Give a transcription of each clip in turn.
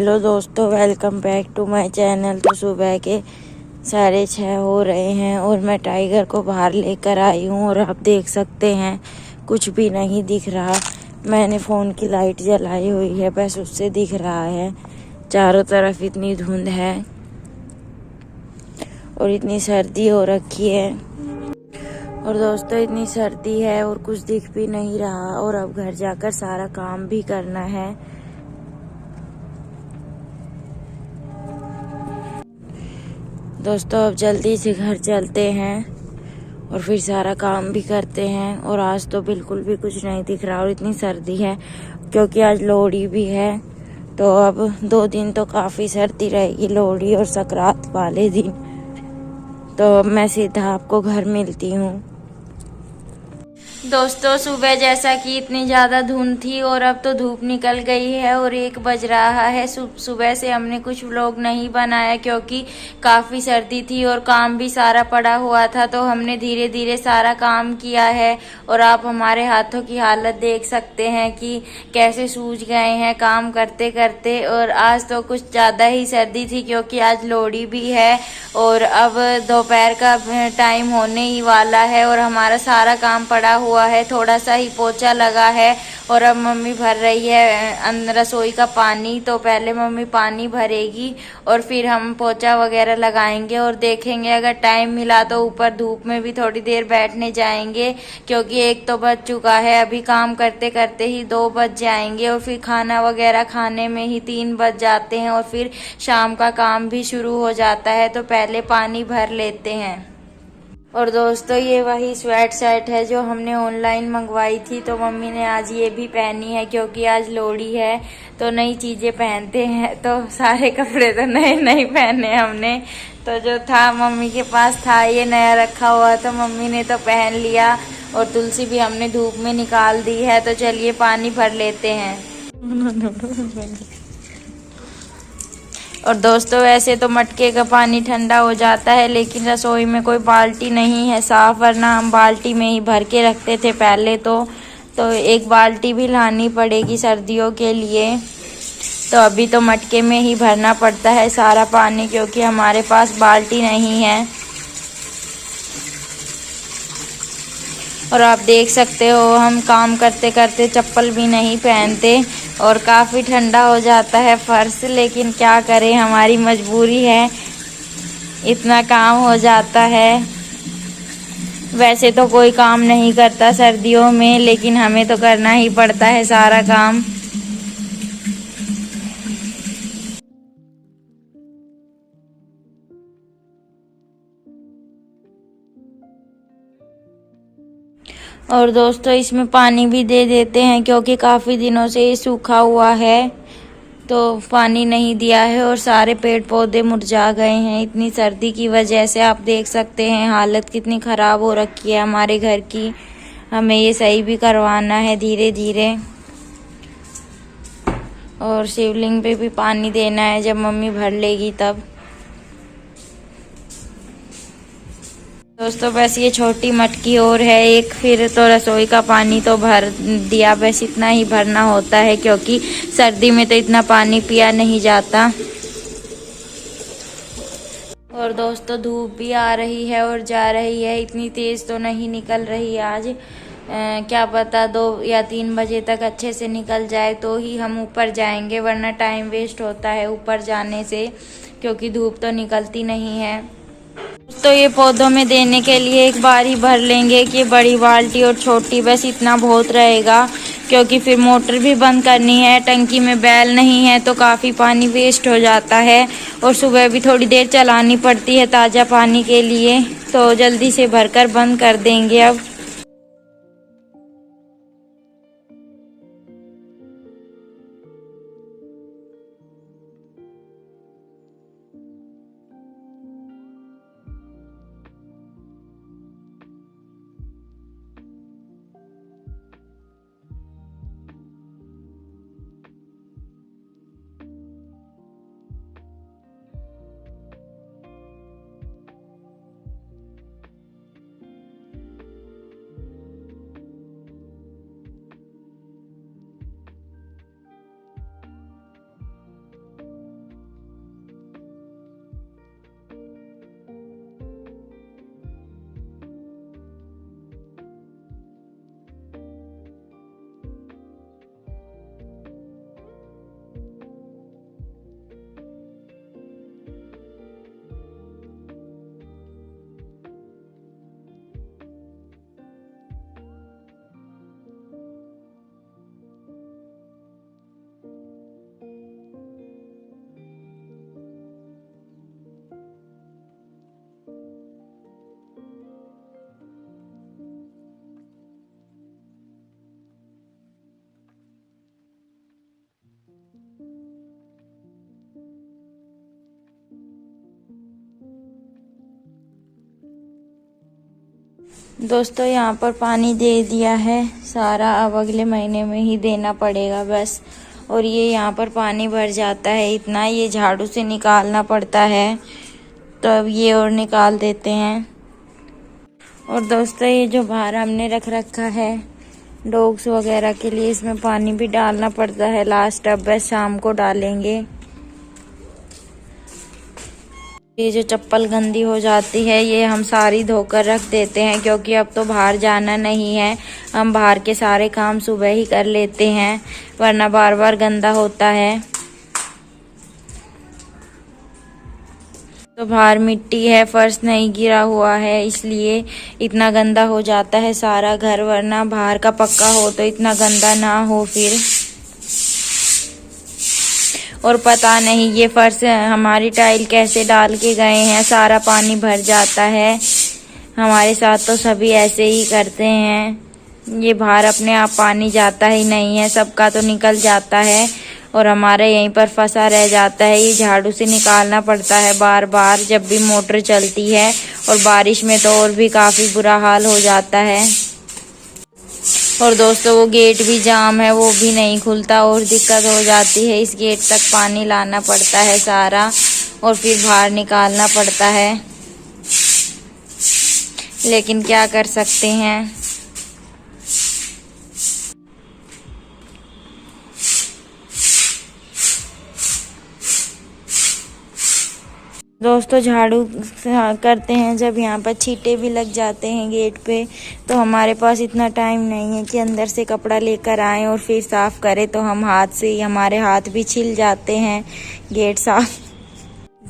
Hello दोस्तों, welcome back to my channel. तो सुबह के 6:30 हो रहे हैं और मैं टाइगर को बाहर लेकर आई हूँ और आप देख सकते हैं कुछ भी नहीं दिख रहा। मैंने फ़ोन की लाइट जलाई हुई है, बस उससे दिख रहा है। चारों तरफ इतनी धुंध है और इतनी सर्दी हो रखी है। और दोस्तों इतनी सर्दी है और कुछ दिख भी नहीं रहा और अब घर जाकर सारा काम भी करना है। दोस्तों अब जल्दी से घर चलते हैं और फिर सारा काम भी करते हैं। और आज तो बिल्कुल भी कुछ नहीं दिख रहा और इतनी सर्दी है क्योंकि आज लोहड़ी भी है। तो अब 2 दिन तो काफ़ी सर्दी रहेगी, लोहड़ी और संक्रांत वाले दिन। तो अब मैं सीधा आपको घर मिलती हूँ। दोस्तों सुबह जैसा कि इतनी ज़्यादा धुंध थी और अब तो धूप निकल गई है और 1 बज रहा है। सुबह से हमने कुछ व्लॉग नहीं बनाया क्योंकि काफ़ी सर्दी थी और काम भी सारा पड़ा हुआ था। तो हमने धीरे धीरे सारा काम किया है और आप हमारे हाथों की हालत देख सकते हैं कि कैसे सूज गए हैं काम करते करते। और आज तो कुछ ज़्यादा ही सर्दी थी क्योंकि आज लोहड़ी भी है और अब दोपहर का टाइम होने ही वाला है और हमारा सारा काम पड़ा हुआ है। थोड़ा सा ही पोछा लगा है और अब मम्मी भर रही है रसोई का पानी। तो पहले मम्मी पानी भरेगी और फिर हम पोछा वगैरह लगाएंगे और देखेंगे अगर टाइम मिला तो ऊपर धूप में भी थोड़ी देर बैठने जाएंगे क्योंकि 1 तो बज चुका है। अभी काम करते करते ही 2 बज जाएंगे और फिर खाना वगैरह खाने में ही 3 बज जाते हैं और फिर शाम का काम भी शुरू हो जाता है। तो पहले पानी भर लेते हैं। और दोस्तों ये वही स्वेट शर्ट है जो हमने ऑनलाइन मंगवाई थी। तो मम्मी ने आज ये भी पहनी है क्योंकि आज लोहड़ी है तो नई चीज़ें पहनते हैं। तो सारे कपड़े तो नए नहीं पहने हमने। तो जो था मम्मी के पास था ये नया रखा हुआ तो मम्मी ने तो पहन लिया और तुलसी भी हमने धूप में निकाल दी है। तो चलिए पानी भर लेते हैं। और दोस्तों वैसे तो मटके का पानी ठंडा हो जाता है लेकिन रसोई में कोई बाल्टी नहीं है साफ, वरना हम बाल्टी में ही भर के रखते थे पहले। तो 1 बाल्टी भी लानी पड़ेगी सर्दियों के लिए। तो अभी तो मटके में ही भरना पड़ता है सारा पानी क्योंकि हमारे पास बाल्टी नहीं है। और आप देख सकते हो हम काम करते करते चप्पल भी नहीं पहनते और काफ़ी ठंडा हो जाता है फर्श, लेकिन क्या करें हमारी मजबूरी है, इतना काम हो जाता है। वैसे तो कोई काम नहीं करता सर्दियों में लेकिन हमें तो करना ही पड़ता है सारा काम। और दोस्तों इसमें पानी भी दे देते हैं क्योंकि काफ़ी दिनों से ये सूखा हुआ है तो पानी नहीं दिया है और सारे पेड़ पौधे मुरझा गए हैं इतनी सर्दी की वजह से। आप देख सकते हैं हालत कितनी ख़राब हो रखी है हमारे घर की। हमें ये सही भी करवाना है धीरे धीरे। और शिवलिंग पे भी पानी देना है जब मम्मी भर लेगी तब। दोस्तों बस ये छोटी मटकी और है एक, फिर तो रसोई का पानी तो भर दिया। बस इतना ही भरना होता है क्योंकि सर्दी में तो इतना पानी पिया नहीं जाता। और दोस्तों धूप भी आ रही है और जा रही है, इतनी तेज़ तो नहीं निकल रही आज। क्या पता 2 या 3 बजे तक अच्छे से निकल जाए तो ही हम ऊपर जाएंगे, वरना टाइम वेस्ट होता है ऊपर जाने से क्योंकि धूप तो निकलती नहीं है। तो ये पौधों में देने के लिए एक बार ही भर लेंगे कि बड़ी बाल्टी और छोटी, बस इतना बहुत रहेगा क्योंकि फिर मोटर भी बंद करनी है। टंकी में बैल नहीं है तो काफ़ी पानी वेस्ट हो जाता है और सुबह भी थोड़ी देर चलानी पड़ती है ताज़ा पानी के लिए। तो जल्दी से भरकर बंद कर देंगे अब। दोस्तों यहाँ पर पानी दे दिया है सारा, अब अगले महीने में ही देना पड़ेगा बस। और ये यहाँ पर पानी भर जाता है इतना, ये झाड़ू से निकालना पड़ता है, तो अब ये और निकाल देते हैं। और दोस्तों ये जो बाहर हमने रख रखा है डॉग्स वगैरह के लिए, इसमें पानी भी डालना पड़ता है लास्ट, अब बस शाम को डालेंगे। ये जो चप्पल गंदी हो जाती है ये हम सारी धोकर रख देते हैं, क्योंकि अब तो बाहर जाना नहीं है, हम बाहर के सारे काम सुबह ही कर लेते हैं, वरना बार बार गंदा होता है। तो बाहर मिट्टी है, फर्श नहीं गिरा हुआ है, इसलिए इतना गंदा हो जाता है सारा घर, वरना बाहर का पक्का हो तो इतना गंदा ना हो फिर। और पता नहीं ये फर्श हमारी टाइल कैसे डाल के गए हैं, सारा पानी भर जाता है। हमारे साथ तो सभी ऐसे ही करते हैं, ये बाहर अपने आप पानी जाता ही नहीं है, सबका तो निकल जाता है और हमारे यहीं पर फंसा रह जाता है। ये झाड़ू से निकालना पड़ता है बार बार जब भी मोटर चलती है, और बारिश में तो और भी काफ़ी बुरा हाल हो जाता है। और दोस्तों वो गेट भी जाम है, वो भी नहीं खुलता और दिक्कत हो जाती है। इस गेट तक पानी लाना पड़ता है सारा और फिर बाहर निकालना पड़ता है, लेकिन क्या कर सकते हैं। दोस्तों झाड़ू करते हैं जब यहाँ पर छींटे भी लग जाते हैं गेट पे, तो हमारे पास इतना टाइम नहीं है कि अंदर से कपड़ा लेकर आएं और फिर साफ़ करें, तो हम हाथ से ही, हमारे हाथ भी छिल जाते हैं गेट साफ,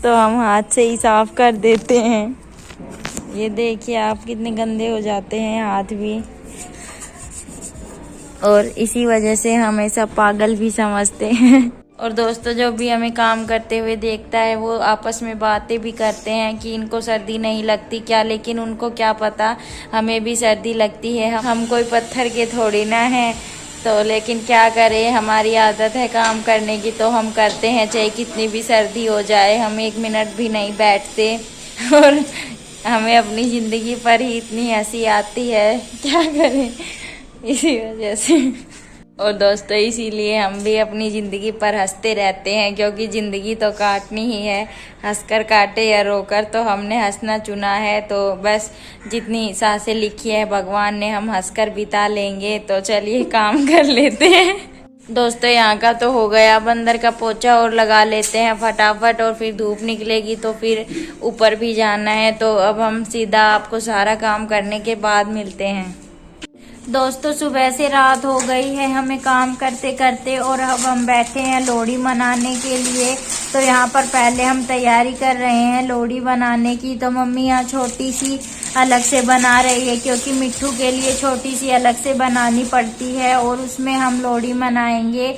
तो हम हाथ से ही साफ़ कर देते हैं। ये देखिए आप कितने गंदे हो जाते हैं हाथ भी, और इसी वजह से हमें सब पागल भी समझते हैं। और दोस्तों जो भी हमें काम करते हुए देखता है वो आपस में बातें भी करते हैं कि इनको सर्दी नहीं लगती क्या, लेकिन उनको क्या पता हमें भी सर्दी लगती है, हम कोई पत्थर के थोड़ी ना हैं। तो लेकिन क्या करें, हमारी आदत है काम करने की तो हम करते हैं, चाहे कितनी भी सर्दी हो जाए, हम 1 मिनट भी नहीं बैठते। और हमें अपनी ज़िंदगी पर ही इतनी हंसी आती है, क्या करें इसी वजह से। और दोस्तों इसीलिए हम भी अपनी ज़िंदगी पर हंसते रहते हैं, क्योंकि ज़िंदगी तो काटनी ही है, हंसकर काटे या रोकर, तो हमने हंसना चुना है। तो बस जितनी सांसें लिखी है भगवान ने, हम हंसकर बिता लेंगे। तो चलिए काम कर लेते हैं। दोस्तों यहाँ का तो हो गया, अब अंदर का पोछा और लगा लेते हैं फटाफट, और फिर धूप निकलेगी तो फिर ऊपर भी जाना है। तो अब हम सीधा आपको सारा काम करने के बाद मिलते हैं। दोस्तों सुबह से रात हो गई है हमें काम करते करते, और अब हम बैठे हैं लोहड़ी मनाने के लिए। तो यहाँ पर पहले हम तैयारी कर रहे हैं लोहड़ी बनाने की। तो मम्मी यहाँ छोटी सी अलग से बना रही है, क्योंकि मिट्ठू के लिए छोटी सी अलग से बनानी पड़ती है, और उसमें हम लोहड़ी मनाएंगे।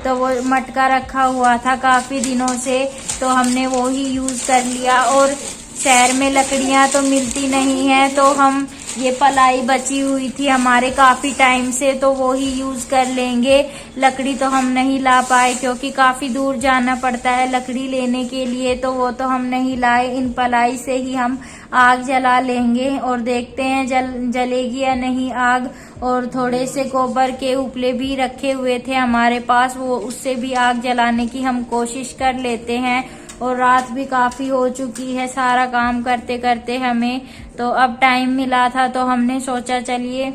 तो वो मटका रखा हुआ था काफ़ी दिनों से, तो हमने वो ही यूज़ कर लिया। और शहर में लकड़ियाँ तो मिलती नहीं है, तो हम ये पलाई बची हुई थी हमारे काफ़ी टाइम से, तो वो ही यूज़ कर लेंगे। लकड़ी तो हम नहीं ला पाए, क्योंकि काफ़ी दूर जाना पड़ता है लकड़ी लेने के लिए, तो वो तो हम नहीं लाए। इन पलाई से ही हम आग जला लेंगे, और देखते हैं जलेगी या नहीं आग। और थोड़े से गोबर के उपले भी रखे हुए थे हमारे पास, वो उससे भी आग जलाने की हम कोशिश कर लेते हैं। और रात भी काफ़ी हो चुकी है सारा काम करते करते हमें, तो अब टाइम मिला था तो हमने सोचा चलिए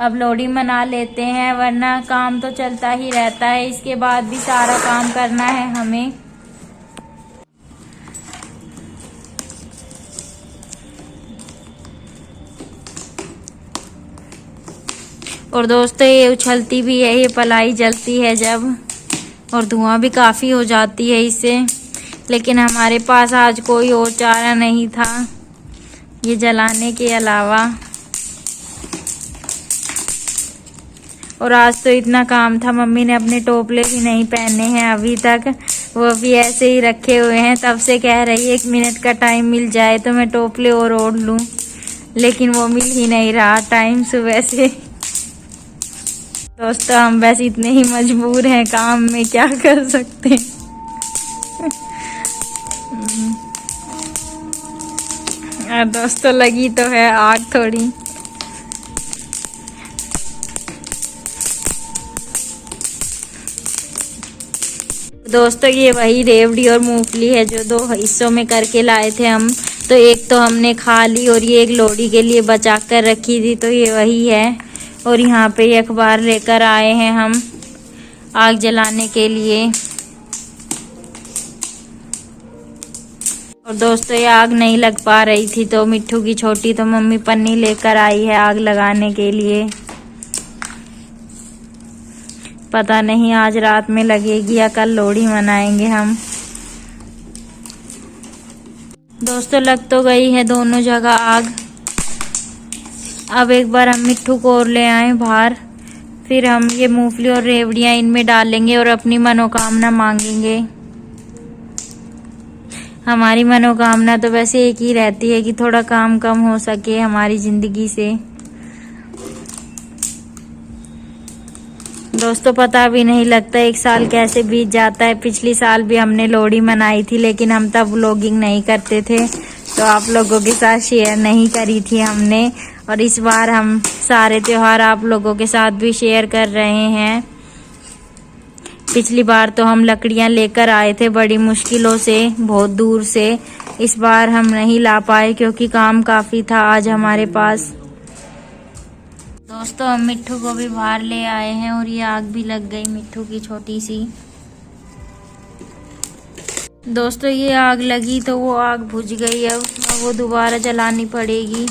अब लोहड़ी मना लेते हैं, वरना काम तो चलता ही रहता है, इसके बाद भी सारा काम करना है हमें। और दोस्तों ये उछलती भी है, ये पलाई जलती है जब, और धुआं भी काफ़ी हो जाती है इससे, लेकिन हमारे पास आज कोई और चारा नहीं था ये जलाने के अलावा। और आज तो इतना काम था, मम्मी ने अपने टोपले भी नहीं पहने हैं अभी तक, वो भी ऐसे ही रखे हुए हैं। तब से कह रही है 1 मिनट का टाइम मिल जाए तो मैं टोपले और ओढ़ लूं, लेकिन वो मिल ही नहीं रहा टाइम सुबह से। दोस्तों हम बस इतने ही मजबूर हैं काम में, क्या कर सकते हैं। और दोस्तों लगी तो है आग थोड़ी। दोस्तों ये वही रेवड़ी और मूंगफली है जो 2 हिस्सों में करके लाए थे हम। तो एक तो हमने खा ली और ये एक लोहड़ी के लिए बचा कर रखी थी, तो ये वही है। और यहाँ पे ये अखबार लेकर आए हैं हम आग जलाने के लिए। और दोस्तों ये आग नहीं लग पा रही थी, तो मिट्ठू की छोटी तो मम्मी पन्नी लेकर आई है आग लगाने के लिए। पता नहीं आज रात में लगेगी या कल लोहड़ी मनाएंगे हम। दोस्तों लग तो गई है दोनों जगह आग। अब एक बार हम मिट्ठू को और ले आए बाहर, फिर हम ये मूंगफली और रेवड़ियां इनमें डालेंगे और अपनी मनोकामना मांगेंगे। हमारी मनोकामना तो वैसे एक ही रहती है कि थोड़ा काम कम हो सके हमारी जिंदगी से। दोस्तों पता भी नहीं लगता 1 साल कैसे बीत जाता है। पिछली साल भी हमने लोहड़ी मनाई थी, लेकिन हम तब व्लॉगिंग नहीं करते थे, तो आप लोगों के साथ शेयर नहीं करी थी हमने। और इस बार हम सारे त्योहार आप लोगों के साथ भी शेयर कर रहे हैं। पिछली बार तो हम लकड़ियां लेकर आए थे बड़ी मुश्किलों से, बहुत दूर से। इस बार हम नहीं ला पाए क्योंकि काम काफी था आज हमारे पास। दोस्तों हम मिट्ठू को भी बाहर ले आए हैं और ये आग भी लग गई मिट्ठू की छोटी सी। दोस्तों ये आग लगी तो वो आग बुझ गई, अब वो दोबारा जलानी पड़ेगी।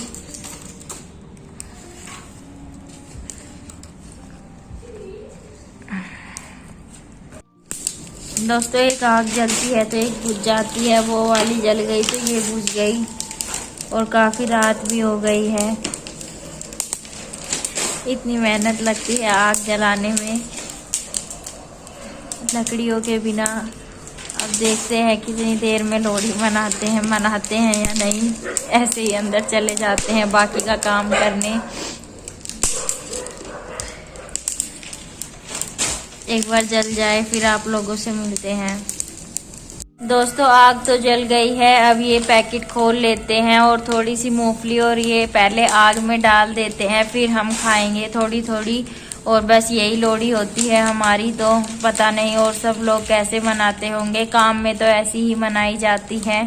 दोस्तों एक आग जलती है तो एक बुझ जाती है, वो वाली जल गई तो ये बुझ गई और काफी रात भी हो गई है। इतनी मेहनत लगती है आग जलाने में लकड़ियों के बिना। अब देखते हैं कितनी देर में लोहड़ी मनाते हैं या नहीं। ऐसे ही अंदर चले जाते हैं बाकी का काम करने। एक बार जल जाए फिर आप लोगों से मिलते हैं। दोस्तों आग तो जल गई है, अब ये पैकेट खोल लेते हैं और थोड़ी सी मूंगफली और ये पहले आग में डाल देते हैं, फिर हम खाएंगे थोड़ी थोड़ी। और बस यही लोहड़ी होती है हमारी, तो पता नहीं और सब लोग कैसे मनाते होंगे। काम में तो ऐसी ही मनाई जाती है।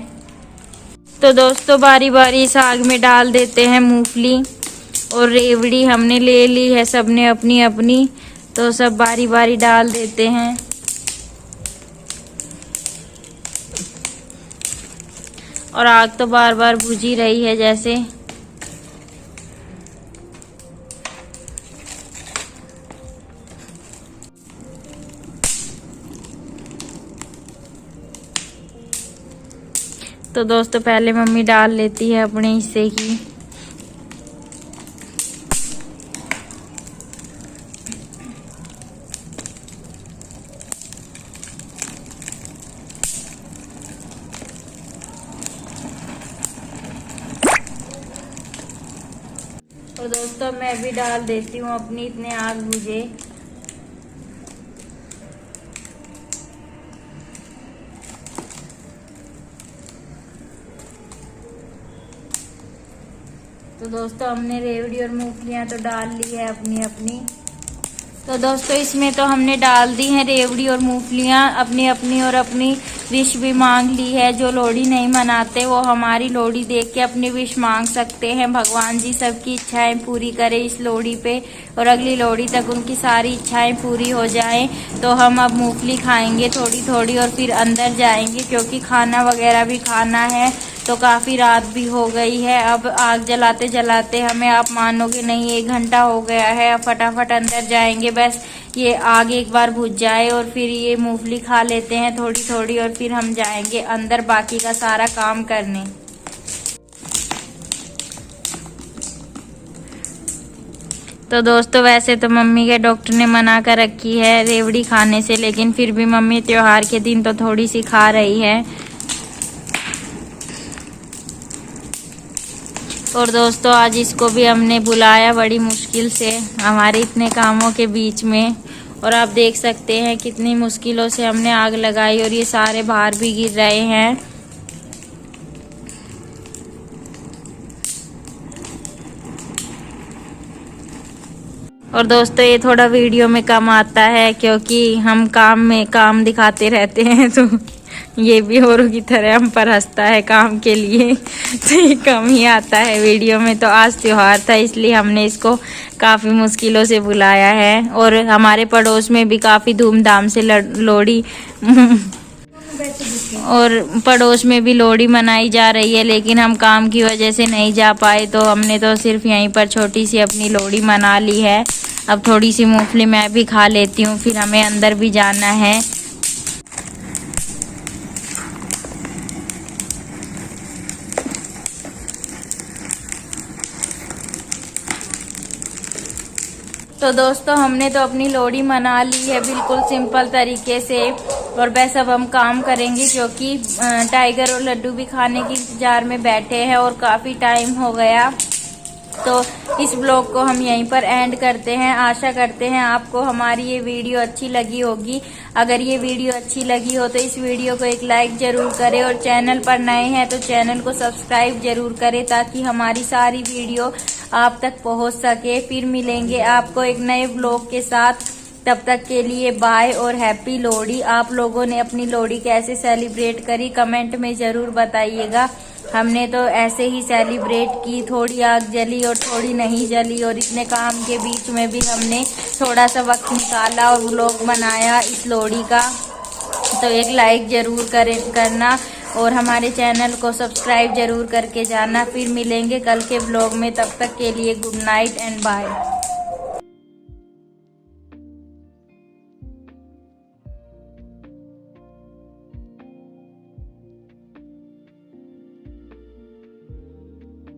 तो दोस्तों बारी बारी इस आग में डाल देते हैं मूंगफली और रेवड़ी हमने ले ली है सबने अपनी अपनी, तो सब बारी बारी डाल देते हैं। और आग तो बार बार बुझ ही रही है जैसे। तो दोस्तों पहले मम्मी डाल लेती है अपने हिस्से की। तो दोस्तों मैं भी डाल देती हूँ अपनी, इतने आग बुझे। तो दोस्तों हमने रेवड़ी और मूंगफलियाँ तो डाल ली है अपनी अपनी। तो दोस्तों इसमें तो हमने डाल दी हैं रेवड़ी और मूंगफलियाँ अपनी अपनी, और अपनी विश भी मांग ली है। जो लोहड़ी नहीं मनाते वो हमारी लोहड़ी देख के अपनी विश मांग सकते हैं। भगवान जी सबकी इच्छाएं पूरी करे इस लोहड़ी पे, और अगली लोहड़ी तक उनकी सारी इच्छाएं पूरी हो जाएं। तो हम अब मूंगफली खाएंगे थोड़ी थोड़ी और फिर अंदर जाएंगे, क्योंकि खाना वगैरह भी खाना है। तो काफ़ी रात भी हो गई है। अब आग जलाते जलाते हमें, आप मानोगे नहीं, 1 घंटा हो गया है। अब फटाफट अंदर जाएंगे, बस ये आग एक बार बुझ जाए और फिर ये मूंगफली खा लेते हैं थोड़ी थोड़ी, और फिर हम जाएंगे अंदर बाकी का सारा काम करने। तो दोस्तों वैसे तो मम्मी के डॉक्टर ने मना कर रखी है रेवड़ी खाने से, लेकिन फिर भी मम्मी त्योहार के दिन तो थोड़ी सी खा रही है। और दोस्तों आज इसको भी हमने बुलाया बड़ी मुश्किल से हमारे इतने कामों के बीच में, और आप देख सकते हैं कितनी मुश्किलों से हमने आग लगाई और ये सारे बाहर भी गिर रहे हैं। और दोस्तों ये थोड़ा वीडियो में कम आता है क्योंकि हम काम दिखाते रहते हैं, तो ये भी औरों की तरह हम पर हंसता है काम के लिए, तो ये कम ही आता है वीडियो में। तो आज त्योहार था इसलिए हमने इसको काफ़ी मुश्किलों से बुलाया है, और हमारे पड़ोस में भी काफ़ी धूमधाम से लोहड़ी और पड़ोस में भी लोहड़ी मनाई जा रही है, लेकिन हम काम की वजह से नहीं जा पाए, तो हमने तो सिर्फ यहीं पर छोटी सी अपनी लोहड़ी मना ली है। अब थोड़ी सी मूंगफली मैं भी खा लेती हूँ, फिर हमें अंदर भी जाना है। तो दोस्तों हमने तो अपनी लोहड़ी मना ली है बिल्कुल सिंपल तरीके से, और बस अब हम काम करेंगे क्योंकि टाइगर और लड्डू भी खाने की इंतजार में बैठे हैं और काफ़ी टाइम हो गया। तो इस ब्लॉग को हम यहीं पर एंड करते हैं। आशा करते हैं आपको हमारी ये वीडियो अच्छी लगी होगी। अगर ये वीडियो अच्छी लगी हो तो इस वीडियो को एक लाइक जरूर करें, और चैनल पर नए हैं तो चैनल को सब्सक्राइब जरूर करें ताकि हमारी सारी वीडियो आप तक पहुंच सके। फिर मिलेंगे आपको एक नए ब्लॉग के साथ, तब तक के लिए बाय और हैप्पी लोहड़ी। आप लोगों ने अपनी लोहड़ी कैसे सेलिब्रेट करी कमेंट में जरूर बताइएगा। हमने तो ऐसे ही सेलिब्रेट की, थोड़ी आग जली और थोड़ी नहीं जली, और इतने काम के बीच में भी हमने थोड़ा सा वक्त निकाला और व्लॉग बनाया इस लोहड़ी का। तो एक लाइक जरूर करना और हमारे चैनल को सब्सक्राइब जरूर करके जाना। फिर मिलेंगे कल के व्लॉग में, तब तक के लिए गुड नाइट एंड बाय।